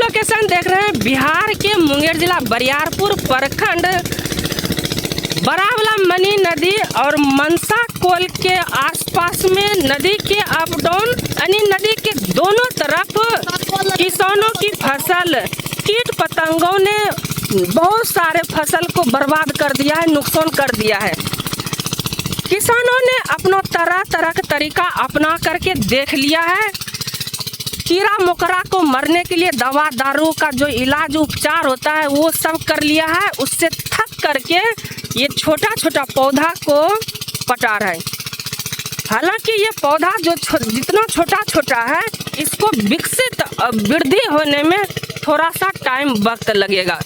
Location देख रहे हैं बिहार के मुंगेर जिला बरियारपुर प्रखंड बरावला मनी नदी और मनसा कोल के आसपास में नदी के अप डाउन यानी नदी के दोनों तरफ किसानों की फसल कीट पतंगों ने बहुत सारे फसल को बर्बाद कर दिया है, नुकसान कर दिया है। किसानों ने अपना तरह तरह का तरीका अपना करके देख लिया है। कीड़ा मकोड़ा को मरने के लिए दवा दारू का जो इलाज उपचार होता है वो सब कर लिया है। उससे थक करके ये छोटा छोटा पौधा को पटा रहा है। हालांकि ये पौधा जो जितना छोटा छोटा है इसको विकसित वृद्धि होने में थोड़ा सा टाइम वक्त लगेगा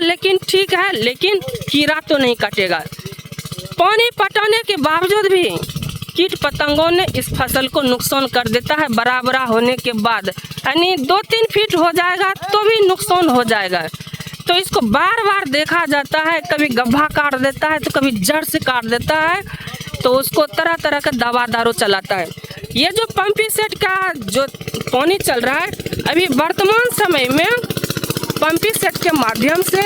लेकिन ठीक है, लेकिन कीड़ा तो नहीं कटेगा। पानी पटाने के बावजूद भी कीट पतंगों ने इस फसल को नुकसान कर देता है। बड़ा होने के बाद यानी 2-3 फीट हो जाएगा तो भी नुकसान हो जाएगा। तो इसको बार बार देखा जाता है, कभी गड्ढा काट देता है तो कभी जड़ से काट देता है, तो उसको तरह तरह का दवा दारू चलाता है। ये जो पंपी सेट का जो पानी चल रहा है अभी वर्तमान समय में पंपी सेट के माध्यम से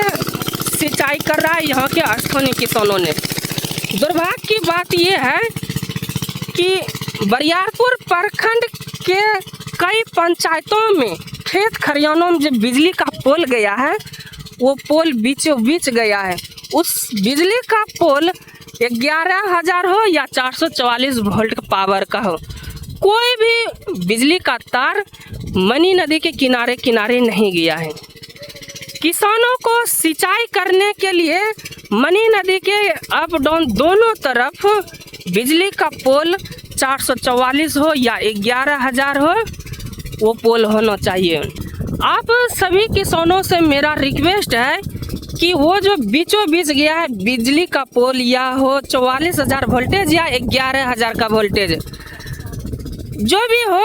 सिंचाई कर रहा है यहाँ के स्थानीय किसानों ने। दुर्भाग्य की बात यह है कि बरियारपुर प्रखंड के कई पंचायतों में खेत खलिहानों में जो बिजली का पोल गया है वो पोल बीचों बीच गया है। उस बिजली का पोल 11,000 हो या 444 वोल्ट पावर का हो, कोई भी बिजली का तार मनी नदी के किनारे किनारे नहीं गया है। किसानों को सिंचाई करने के लिए मनी नदी के अप डाउन दोनों तरफ बिजली का पोल 444 हो या 11,000 हो, वो पोल होना चाहिए। आप सभी किसानों से मेरा रिक्वेस्ट है कि वो जो बीचों बीच गया है बिजली का पोल या हो 44,000 वोल्टेज या 11,000 का वोल्टेज जो भी हो,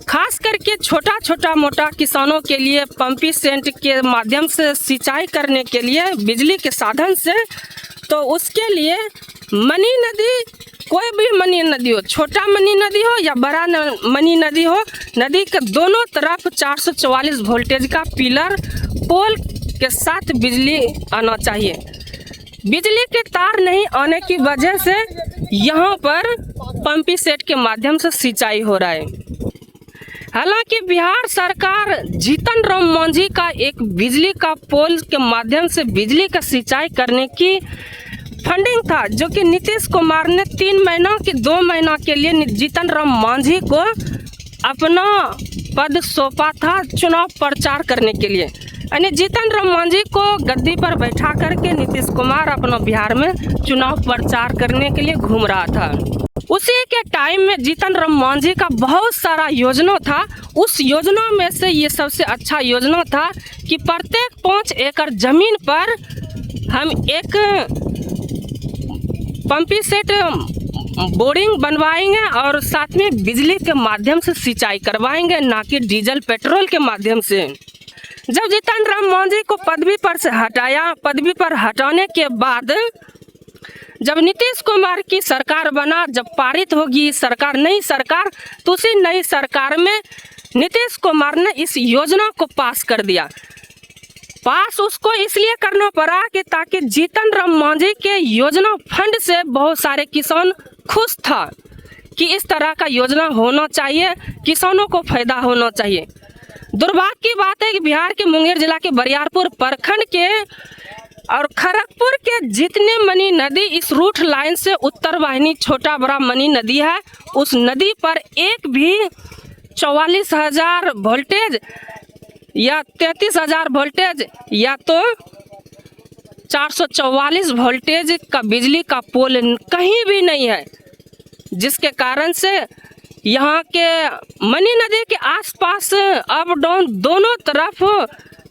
खास करके छोटा मोटा किसानों के लिए पंपी सेट के माध्यम से सिंचाई करने के लिए बिजली के साधन से, तो उसके लिए मनी नदी, कोई भी मनी नदी हो, छोटा मनी नदी हो या बड़ा मनी नदी हो, नदी के दोनों तरफ 444 वोल्टेज का पिलर पोल के साथ बिजली आना चाहिए। बिजली के तार नहीं आने की वजह से यहाँ पर पंपी सेट के माध्यम से सिंचाई हो रहा है। हालांकि बिहार सरकार जीतन राम मांझी का एक बिजली का पोल के माध्यम से बिजली का सिंचाई करने की फंडिंग था, जो कि नीतीश कुमार ने 2 महीना के लिए जीतन राम मांझी को अपना पद सौंपा था चुनाव प्रचार करने के लिए। यानी जीतन राम मांझी को गद्दी पर बैठा करके नीतीश कुमार अपना बिहार में चुनाव प्रचार करने के लिए घूम रहा था। उसी के टाइम में जीतन राम मांझी का बहुत सारा योजना था। उस योजना में से ये सबसे अच्छा योजना था कि प्रत्येक 5 एकड़ जमीन पर हम एक पंपी सेट बोरिंग बनवाएंगे और साथ में बिजली के माध्यम से सिंचाई करवाएंगे, ना कि डीजल पेट्रोल के माध्यम से। जब जीतन राम मांझी को पदवी पर से हटाया, पदवी पर हटाने के बाद जब नीतीश कुमार की सरकार बना, जब पारित होगी सरकार, नई सरकार, तो उसी नई सरकार में नीतीश कुमार ने इस योजना को पास कर दिया। पास उसको इसलिए करना पड़ा कि ताकि जीतन राम मांझी के योजना फंड से बहुत सारे किसान खुश था कि इस तरह का योजना होना चाहिए, किसानों को फायदा होना चाहिए। दुर्भाग्य की बात है कि बिहार के मुंगेर जिला के बरियारपुर प्रखंड के और खड़गपुर के जितने मनी नदी इस रूट लाइन से उत्तर वाहिनी छोटा बड़ा मनी नदी है, उस नदी पर एक भी 44,000 वोल्टेज या 33,000 वोल्टेज या तो 444 वोल्टेज का बिजली का पोल कहीं भी नहीं है, जिसके कारण से यहाँ के मनी नदी के आसपास अप डाउन दोनों तरफ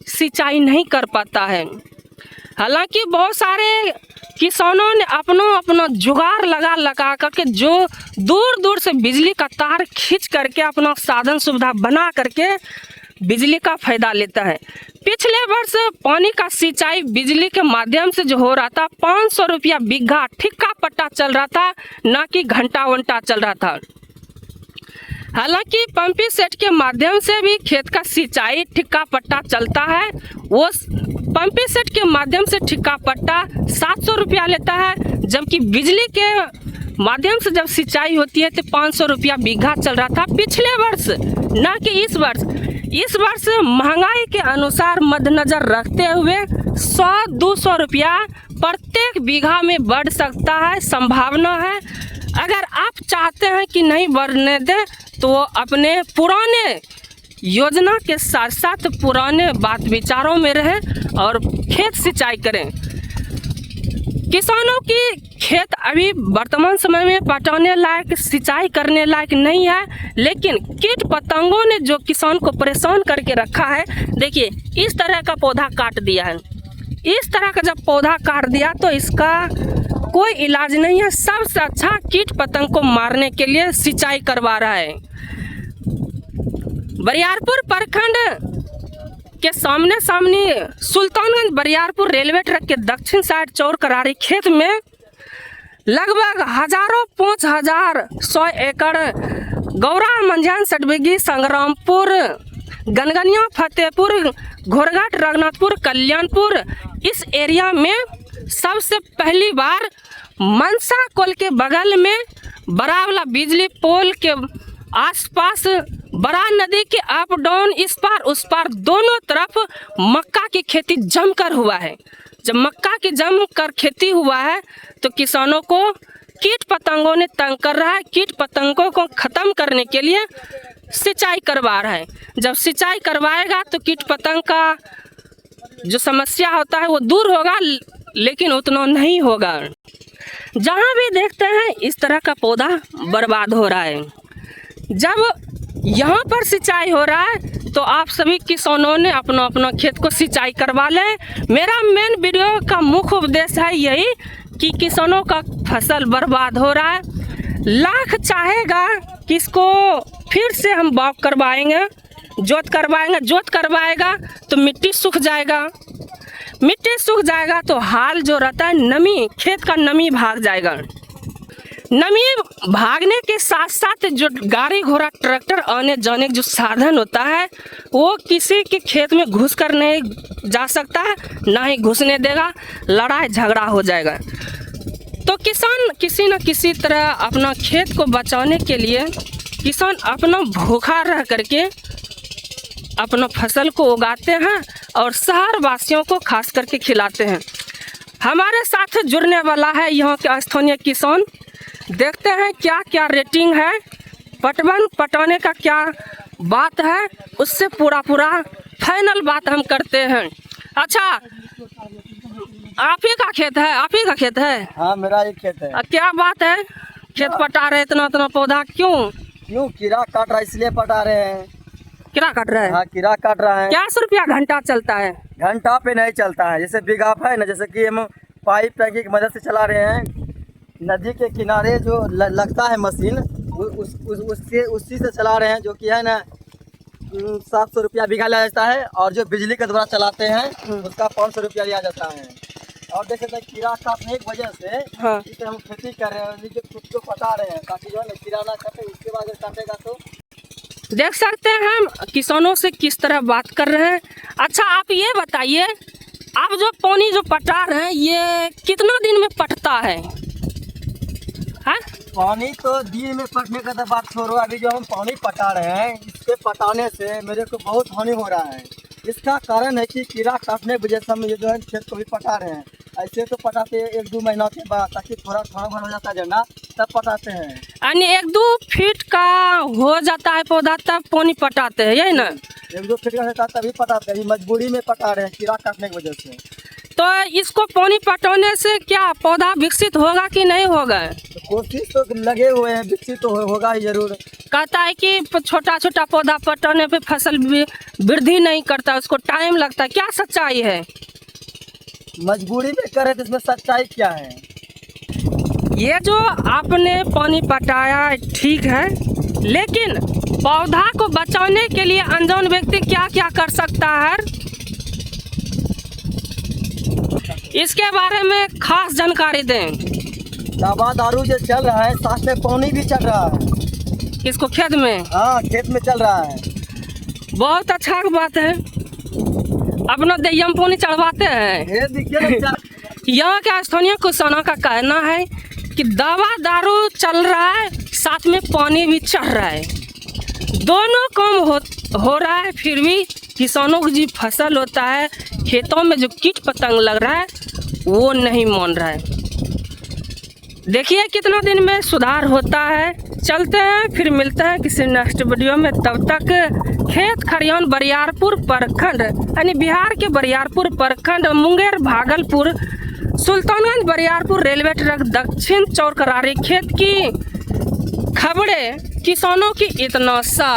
सिंचाई नहीं कर पाता है। हालांकि बहुत सारे किसानों ने अपना जुगाड़ लगा करके जो दूर दूर से बिजली का तार खींच करके अपना साधन सुविधा बना करके बिजली का फायदा लेता है। पिछले वर्ष पानी का सिंचाई बिजली के माध्यम से जो हो रहा था 500 रुपया बीघा ठिक्का पट्टा चल रहा था, ना कि घंटा वंटा चल रहा था। हालांकि पंपिंग सेट के माध्यम से भी खेत का सिंचाई ठिक्का पट्टा चलता है। वो पंपिंग सेट के माध्यम से ठिक्का पट्टा 700 रुपया लेता है, जबकि बिजली के माध्यम से जब सिंचाई होती है तो 500 रुपया बीघा चल रहा था पिछले वर्ष, न कि इस वर्ष। इस वर्ष महंगाई के अनुसार मद्देनजर रखते हुए 100-200 रुपया प्रत्येक बीघा में बढ़ सकता है, संभावना है। अगर आप चाहते हैं कि नहीं बढ़ने दें तो अपने पुराने योजना के साथ साथ पुराने बात विचारों में रहें और खेत सिंचाई करें। किसानों की खेत अभी वर्तमान समय में पटाने लायक, सिंचाई करने लायक नहीं है, लेकिन कीट पतंगों ने जो किसान को परेशान करके रखा है। देखिए, इस तरह का पौधा काट दिया है। इस तरह का जब पौधा काट दिया तो इसका कोई इलाज नहीं है। सबसे अच्छा कीट पतंग को मारने के लिए सिंचाई करवा रहा है। बरियारपुर प्रखंड के सामने सुल्तानगंज बरियारपुर रेलवे ट्रैक के दक्षिण साइड चौर करारी खेत में लगभग हजारों 5,100 एकड़ गौरा मंझान सटबिगी संग्रामपुर गनगनिया फतेहपुर घोरघाट रघुनाथपुर कल्याणपुर इस एरिया में सबसे पहली बार मनसा कोल के बगल में बरावला बिजली पोल के आसपास बरा नदी के अप डाउन इस पार उस पार दोनों तरफ मक्का की खेती जमकर हुआ है। जब मक्का की जमकर खेती हुआ है तो किसानों को कीट पतंगों ने तंग कर रहा है। कीट पतंगों को खत्म करने के लिए सिंचाई करवा रहा है। जब सिंचाई करवाएगा तो कीट पतंग का जो समस्या होता है वो दूर होगा, लेकिन उतना नहीं होगा। जहाँ भी देखते हैं इस तरह का पौधा बर्बाद हो रहा है। जब यहाँ पर सिंचाई हो रहा है तो आप सभी किसानों ने अपना अपना खेत को सिंचाई करवा लें। मेरा मेन वीडियो का मुख्य उद्देश्य है यही कि किसानों का फसल बर्बाद हो रहा है। लाख चाहेगा कि इसको फिर से हम बाग करवाएंगे, जोत करवाएंगे। जोत करवाएगा तो मिट्टी सूख जाएगा। मिट्टी सूख जाएगा तो हाल जो रहता है नमी, खेत का नमी भाग जाएगा। नमी भागने के साथ साथ जो गाड़ी घोड़ा ट्रैक्टर आने जाने का जो साधन होता है वो किसी के खेत में घुस कर नहीं जा सकता है, ना ही घुसने देगा। लड़ाई झगड़ा हो जाएगा। तो किसान किसी न किसी तरह अपना खेत को बचाने के लिए किसान अपना भूखा रह करके अपना फसल को उगाते हैं और शहर वासियों को खास करके खिलाते हैं। हमारे साथ जुड़ने वाला है यहाँ के स्थानीय किसान। देखते हैं क्या क्या रेटिंग है, पटवन पटाने का क्या बात है, उससे पूरा फाइनल बात हम करते हैं। अच्छा, आप ही का खेत है? आप ही का खेत है? हाँ, मेरा एक खेत है। क्या बात है, खेत पटा रहे इतना पौधा क्यों? कीड़ा काट रहा है इसलिए पटा रहे हैं। कीड़ा काट रहा है? हाँ, कीड़ा काट रहा है। क्या 100 रुपया घंटा चलता है? घंटा पे नहीं चलता है, जैसे बीघा है ना, जैसे कि हम पाइप टैंकी की मदद से चला रहे हैं। नदी के किनारे जो लगता है मशीन उसी से चला रहे हैं, जो कि है ना 700 रुपया बीघा लिया जाता है। और जो बिजली के द्वारा चलाते हैं उसका 500 रुपया लिया जाता है। और देख सकते हैं कीड़ा काटने की वजह से इसे हम खेती कर रहे हैं, खुद को पटा रहे हैं ताकि जो है ना कीड़ा ना काटे। उसके बाद अगर काटेगा तो देख सकते हैं हम किसानों से किस तरह बात कर रहे हैं। अच्छा, आप ये बताइए, आप जो पानी जो पटा रहे हैं ये कितना दिन में पटता है? हाँ? पानी तो दिन में पटने का तो बात छोड़ो, अभी जो हम पानी पटा रहे हैं इसके पटाने से मेरे को बहुत हानि हो रहा है। इसका कारण है कि कीड़ा काटने की वजह से हम ये जो है खेत को भी पटा रहे हैं। ऐसे तो पटाते 1-2 महीना के बाद, ताकि थोड़ा हो जाता है ना, तब पटाते हैं। यानी 1-2 फीट का हो जाता है पौधा तब पानी पटाते हैं, यही ना? 1-2 फीट का होता तभी पटाते हैं। मजबूरी में पटा रहे हैं कीड़ा काटने की वजह से। तो इसको पानी पटाने से क्या पौधा विकसित होगा कि नहीं होगा? तो कोशिश तो लगे हुए हैं, विकसित तो होगा ही जरूर। कहता है कि छोटा छोटा पौधा पटाने पे फसल वृद्धि नहीं करता, उसको टाइम लगता है। क्या सच्चाई है? मजबूरी में करे तो इसमें सच्चाई क्या है? ये जो आपने पानी पटाया ठीक है, लेकिन पौधा को बचाने के लिए अनजान व्यक्ति क्या क्या कर सकता है, इसके बारे में खास जानकारी दें। दवा दारू जो चल रहा है, साथ में पानी भी चल रहा है। किसको खेत में? हाँ खेत में चल रहा है। बहुत अच्छा बात है। अपना दैया में पानी चढ़वाते हैं। ये देखिए ना यहाँ के स्थानीय किसानों का कहना है कि दवा दारू चल रहा है, साथ में पानी भी चढ़ रहा है, दोनों काम हो रहा है, फिर भी किसानों की जो फसल होता है, खेतों में जो कीट पतंग लग रहा है, वो नहीं मान रहा है। देखिए कितना दिन में सुधार होता है। चलते हैं, फिर मिलते हैं किसी नेक्स्ट वीडियो में। तब तक खेत खरियान बरियारपुर प्रखंड यानी बिहार के बरियारपुर प्रखंड, मुंगेर, भागलपुर, सुल्तानगंज, बरियारपुर रेलवे ट्रैक, दक्षिण चौरकरारी खेत की खबरें किसानों की इतना सा।